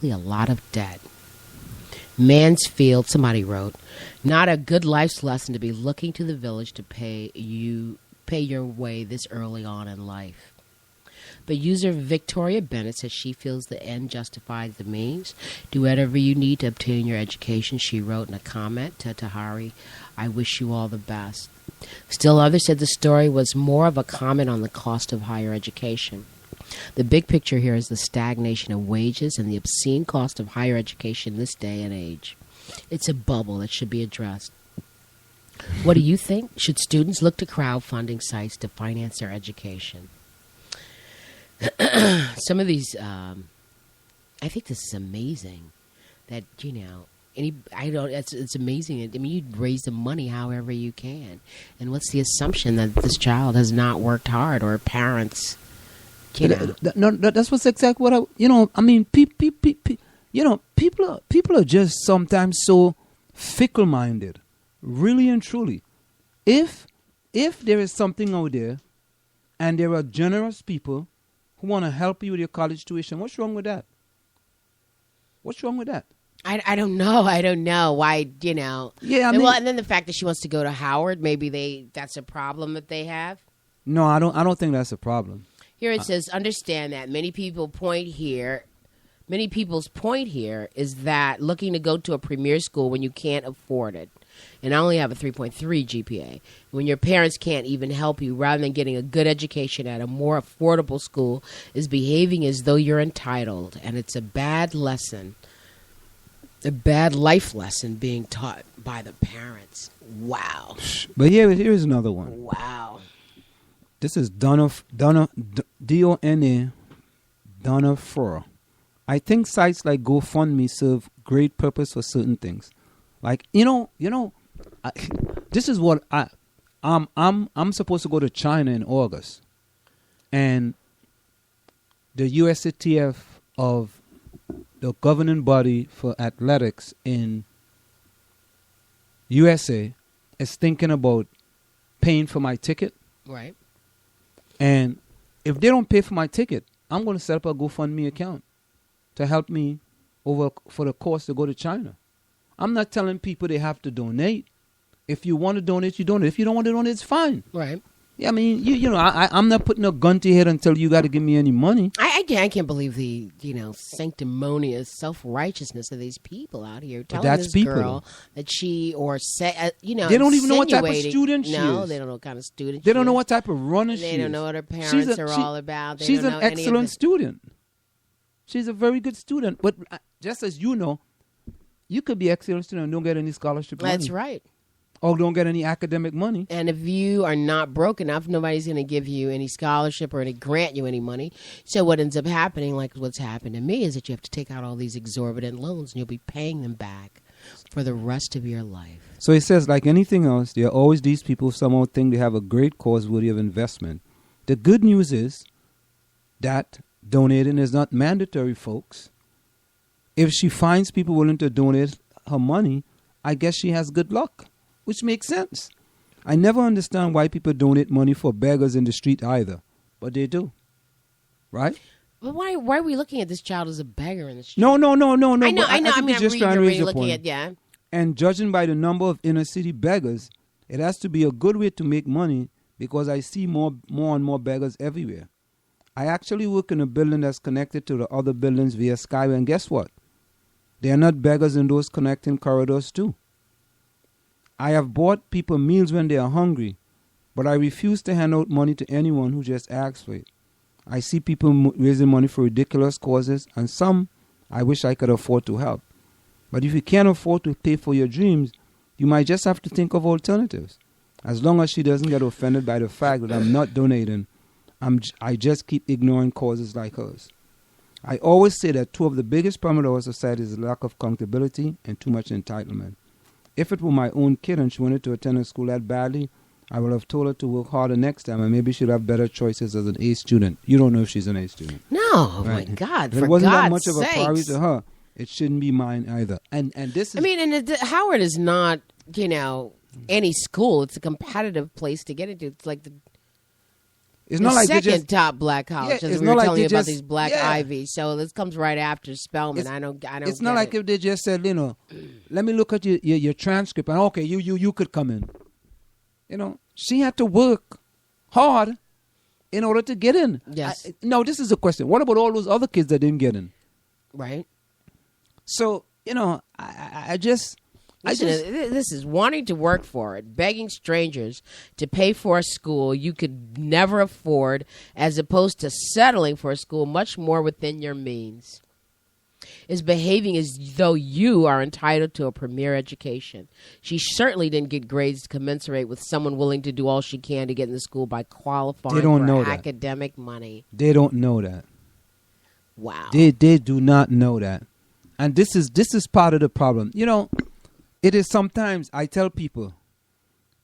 A lot of debt. Mansfield, somebody wrote, not a good life's lesson to be looking to the village to pay your way this early on in life. But user Victoria Bennett says she feels the end justifies the means. Do whatever you need to obtain your education, she wrote in a comment to Tahari. I wish you all the best. Still others said the story was more of a comment on the cost of higher education. The big picture here is the stagnation of wages and the obscene cost of higher education this day and age. It's a bubble that should be addressed. What do you think? Should students look to crowdfunding sites to finance their education? Some of these, I think this is amazing. That it's amazing. I mean, you raise the money however you can, and what's the assumption that this child has not worked hard or parents? No, that's what's exactly what I mean, people are just sometimes so fickle-minded, really and truly. If there is something out there, and there are generous people who want to help you with your college tuition, what's wrong with that? What's wrong with that? I don't know. I don't know why. Yeah, and then the fact that she wants to go to Howard, maybe that's a problem that they have. No, I don't think that's a problem. Here it says, understand that many people's point here is that looking to go to a premier school when you can't afford it, and I only have a 3.3 GPA, when your parents can't even help you, rather than getting a good education at a more affordable school, is behaving as though you're entitled, and it's a bad lesson, a bad life lesson being taught by the parents. Wow. But here's another one. Wow. This is Donna Furr. I think sites like GoFundMe serve great purpose for certain things. Like, this is what I'm supposed to go to China in August. And the USATF of the governing body for athletics in USA is thinking about paying for my ticket. Right. And if they don't pay for my ticket, I'm going to set up a GoFundMe account to help me for the course to go to China. I'm not telling people they have to donate. If you want to donate, you donate. If you don't want to donate, it's fine. Right. Yeah, I mean, I'm not putting a gun to your head until you got to give me any money. I can't believe the sanctimonious self-righteousness of these people out here telling this girl that she they don't even know what type of student she is. No, they don't know what kind of student. They don't know what type of runner she is. They don't know what her parents are all about. She's an excellent student. She's a very good student, but just as you know, you could be an excellent student and don't get any scholarship money. That's right. Or don't get any academic money. And if you are not broke enough, nobody's going to give you any scholarship or grant you any money. So what ends up happening, like what's happened to me, is that you have to take out all these exorbitant loans and you'll be paying them back for the rest of your life. So it says, like anything else, there are always these people who somehow think they have a great cause worthy of investment. The good news is that donating is not mandatory, folks. If she finds people willing to donate her money, I guess she has good luck. Which makes sense. I never understand why people donate money for beggars in the street either. But they do. Right? But why are we looking at this child as a beggar in the street? No. I know. I'm just trying to raise a point. Yeah. And judging by the number of inner city beggars, it has to be a good way to make money because I see more and more beggars everywhere. I actually work in a building that's connected to the other buildings via Skyway. And guess what? There are not beggars in those connecting corridors too. I have bought people meals when they are hungry, but I refuse to hand out money to anyone who just asks for it. I see people raising money for ridiculous causes, and some I wish I could afford to help. But if you can't afford to pay for your dreams, you might just have to think of alternatives. As long as she doesn't get offended by the fact that I'm not donating, I just keep ignoring causes like hers. I always say that two of the biggest problems of our society is the lack of accountability and too much entitlement. If it were my own kid and she wanted to attend a school that badly, I would have told her to work harder next time and maybe she'd have better choices as an A student. You don't know if she's an A student. No, oh right? My God, if it wasn't that much of a priority to her, it shouldn't be mine either. And this is... I mean, and Howard is not, any school. It's a competitive place to get into. It's like It's the not like they second just top black college. Yeah, as it's we not were like telling they you about just- these black yeah. Ivies. So this comes right after Spelman. It's- I don't. it's not get like it. if they just said, let me look at your transcript and okay, you could come in. She had to work hard in order to get in. Yes. No, this is a question. What about all those other kids that didn't get in? Right. So, I just This is wanting to work for it, begging strangers to pay for a school you could never afford, as opposed to settling for a school much more within your means. Is behaving as though you are entitled to a premier education. She certainly didn't get grades commensurate with someone willing to do all she can to get in the school by qualifying They don't for know that. academic money. they don't know that. Wow. They do not know that. And this is part of the problem. It is sometimes I tell people,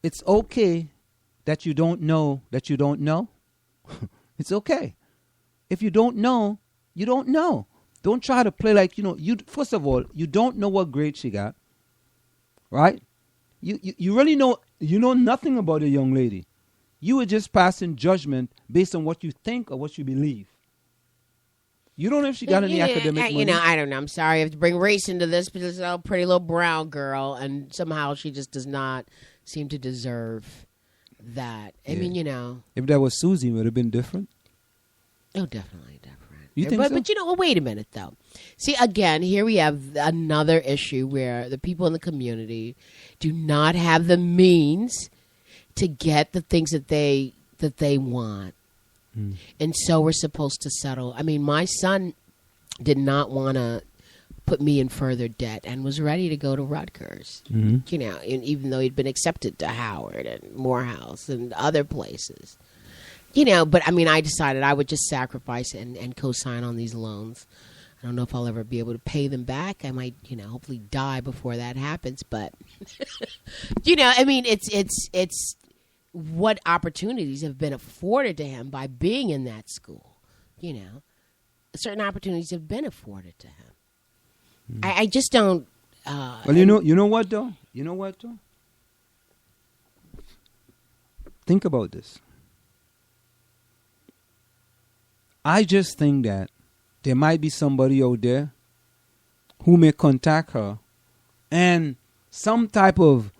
it's okay that you don't know that you don't know. It's okay. If you don't know, you don't know. Don't try to play like, you first of all, you don't know what grade she got. Right? You really know nothing about a young lady. You are just passing judgment based on what you think or what you believe. You don't know if she got any academic money. I don't know. I'm sorry I have to bring race into this, but this is a pretty little brown girl, and somehow she just does not seem to deserve that. I mean, If that was Susie, it would have been different. Oh, definitely different. You think but, so? But well, wait a minute, though. See, again, here we have another issue where the people in the community do not have the means to get the things that they want. And so we're supposed to settle. I mean, my son did not want to put me in further debt and was ready to go to Rutgers, and even though he'd been accepted to Howard and Morehouse and other places. But I mean, I decided I would just sacrifice and co-sign on these loans. I don't know if I'll ever be able to pay them back. I might, hopefully die before that happens. But, I mean, it's what opportunities have been afforded to him by being in that school. Certain opportunities have been afforded to him. I just don't. Well, you know what though? Think about this. I just think that there might be somebody out there who may contact her and some type of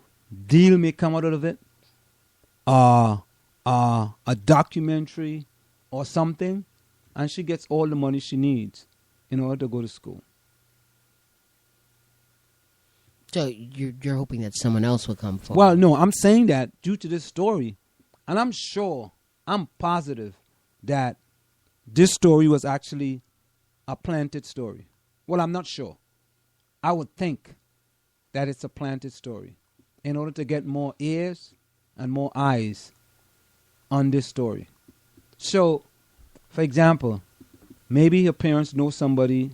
deal may come out of it. A documentary or something, and she gets all the money she needs in order to go to school. So you're hoping that someone else will come forward. Well, no, I'm saying that due to this story, and I'm positive that this story was actually a planted story. Well, I'm not sure. I would think that it's a planted story in order to get more ears and more eyes on this story. So, for example, maybe her parents know somebody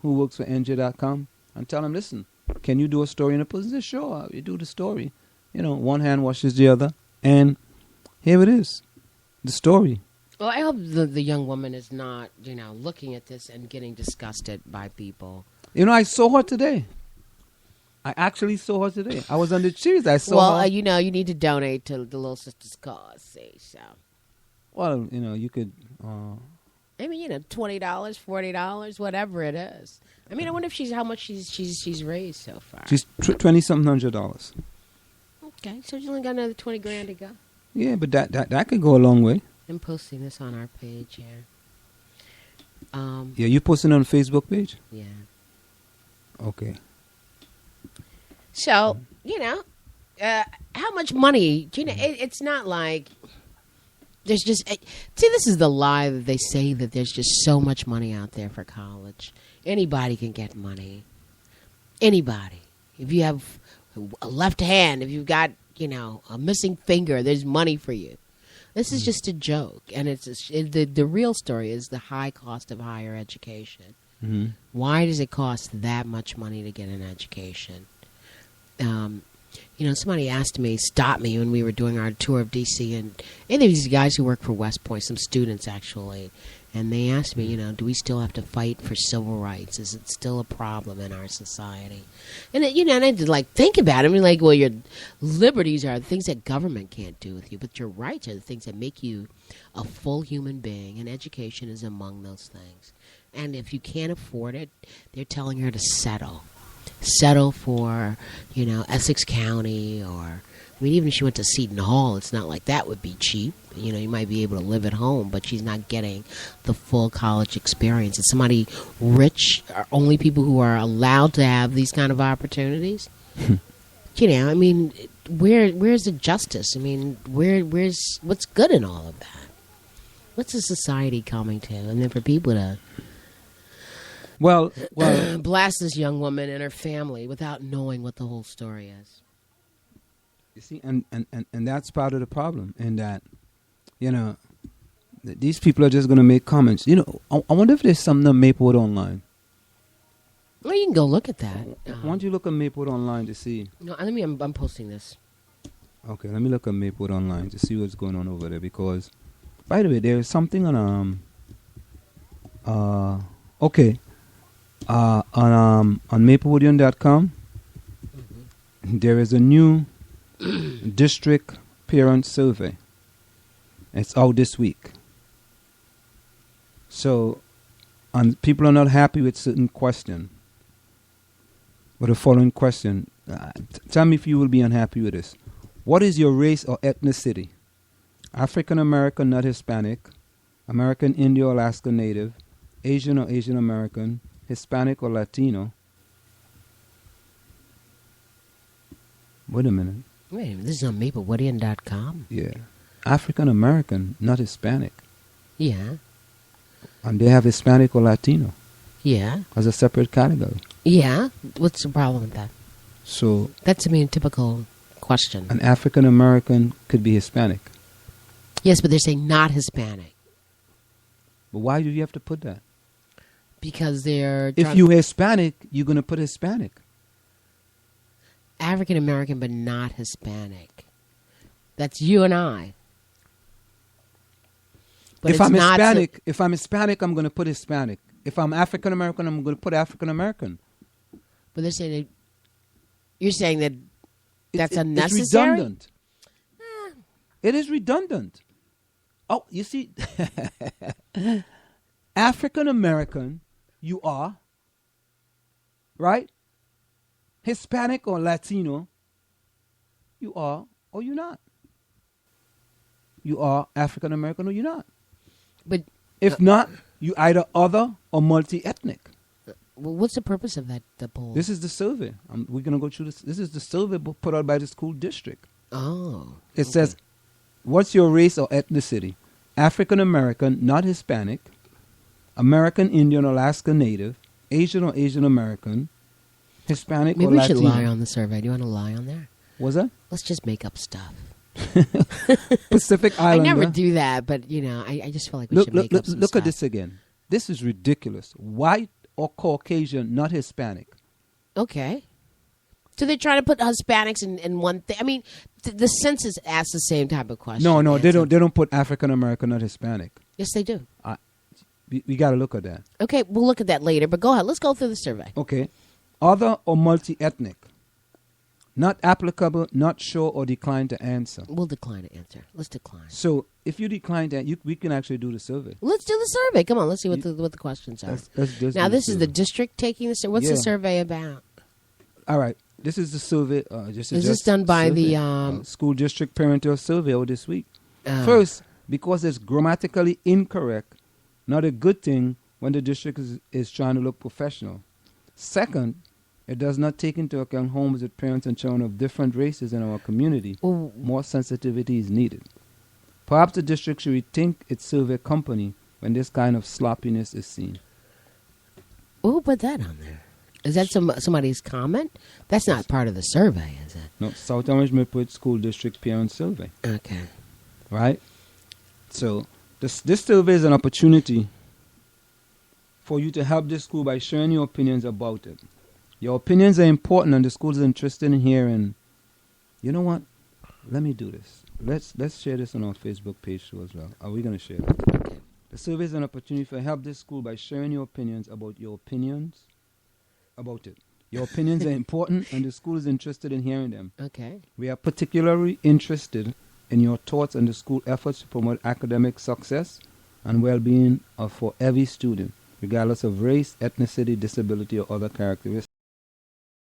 who works for NJ.com and tell them, listen, can you do a story in a position? Sure, you do the story. One hand washes the other. And here it is, the story. Well, I hope the young woman is not, looking at this and getting disgusted by people. I saw her today. I actually saw her today. I was on the cheese. I saw her. You need to donate to the Little Sisters cause. See, so. Well, you could. I mean, $20, $40, whatever it is. I mean, I wonder if how much she's raised so far. She's $20-something $100. Okay, so she's only got another $20,000 to go. Yeah, but that could go a long way. I'm posting this on our page here. Yeah, you posting on the Facebook page? Yeah. Okay. So, how much money? It's not like there's just. See, this is the lie that they say that there's just so much money out there for college. Anybody can get money. Anybody. If you have a left hand, if you've got, a missing finger, there's money for you. This is just a joke, and the real story is the high cost of higher education. Why does it cost that much money to get an education? Somebody stopped me when we were doing our tour of D.C. and these guys who work for West Point, some students actually, and they asked me, do we still have to fight for civil rights? Is it still a problem in our society? And and I had to think about it. I mean, well, your liberties are the things that government can't do with you, but your rights are the things that make you a full human being, and education is among those things. And if you can't afford it, they're telling her to settle for, Essex County, or, even if she went to Seton Hall, it's not like that would be cheap. You might be able to live at home, but she's not getting the full college experience. Is somebody rich, are only people who are allowed to have these kind of opportunities? Where's the justice? Where's what's good in all of that? What's the society coming to? And then for people to Well, blast this young woman and her family without knowing what the whole story is. you see, and that's part of the problem, in that, these people are just going to make comments. I wonder if there's something on Maplewood Online. Well, you can go look at that. Why don't you look at Maplewood Online to see? No, I'm posting this. Okay, let me look at Maplewood Online to see what's going on over there, because, by the way, there is something on on maplewoodian.com. There is a new district parent survey. It's out this week. So, people are not happy with certain question. With the following question, tell me if you will be unhappy with this. What is your race or ethnicity? African American, not Hispanic. American Indian or Alaska Native. Asian or Asian American. Hispanic or Latino. Wait a minute. Wait a minute, this is on maplewoodian.com? Yeah. African American, not Hispanic. Yeah. And they have Hispanic or Latino. Yeah. As a separate category. Yeah. What's the problem with that? So That's, a typical question. an African American could be Hispanic. Yes, but they're saying not Hispanic. But why do you have to put that? Because they're... If you're Hispanic, you're going to put Hispanic. African American, but not Hispanic. That's you and I. But If it's I'm not Hispanic, I'm going to put Hispanic. If I'm African American, I'm going to put African American. But they're saying that... You're saying that that's It's unnecessary? redundant. It is redundant. Oh, you see, African American, you are, right? Hispanic or Latino, you are or you're not. You are African American or you're not. But If not, you either other or multi-ethnic. well, what's the purpose of the poll? This is the survey. We're going to go through this. This is the survey put out by the school district. Oh. It says, what's your race or ethnicity? African American, not Hispanic. American Indian or Alaska Native. Asian or Asian American. Hispanic Maybe or we Latino. should lie on the survey. Do you want to lie on there? Was that? Let's just make up stuff. Pacific I Islander. never do that, but, I just feel like we should make up some look stuff. at this again. This is ridiculous. White or Caucasian, not Hispanic. Okay. So they're trying to put Hispanics in one thing. The census asks the same type of question. No, Yeah, they so- don't put African American, not Hispanic. Yes, they do. We got to look at that. Okay, we'll look at that later, but go ahead. Let's go through the survey. Okay. Other or multi-ethnic. Not applicable, not sure, or decline to answer. We'll decline to answer. Let's decline. So if you decline that, we can actually do the survey. Let's do the survey. Come on, let's see what the questions are. Let's just Now, do this is the survey. district taking the survey. What's the Yeah. survey about? All right. This is the survey. Is this done by the, school district parental survey out this week? Oh. First, because it's grammatically incorrect, not a good thing when the district is trying to look professional. Second, it does not take into account homes with parents and children of different races in our community. Well, More sensitivity is needed. Perhaps the district should rethink its survey company when this kind of sloppiness is seen. who put that on there? Is that somebody's comment? That's not part of the survey, is it? No, South Orange Maplewood School District Parent Survey. Okay. Right? So this survey is an opportunity for you to help this school by sharing your opinions about it. Your opinions are important, and the school is interested in hearing You know what? Let me do this. Let's share this on our Facebook page too as well. Are we going to share it? Okay. The survey is an opportunity to help this school by sharing your opinions about about it. Your opinions are important, and the school is interested in hearing them. Okay. We are particularly interested in your thoughts on the school efforts to promote academic success and well-being for every student, regardless of race, ethnicity, disability, or other characteristics.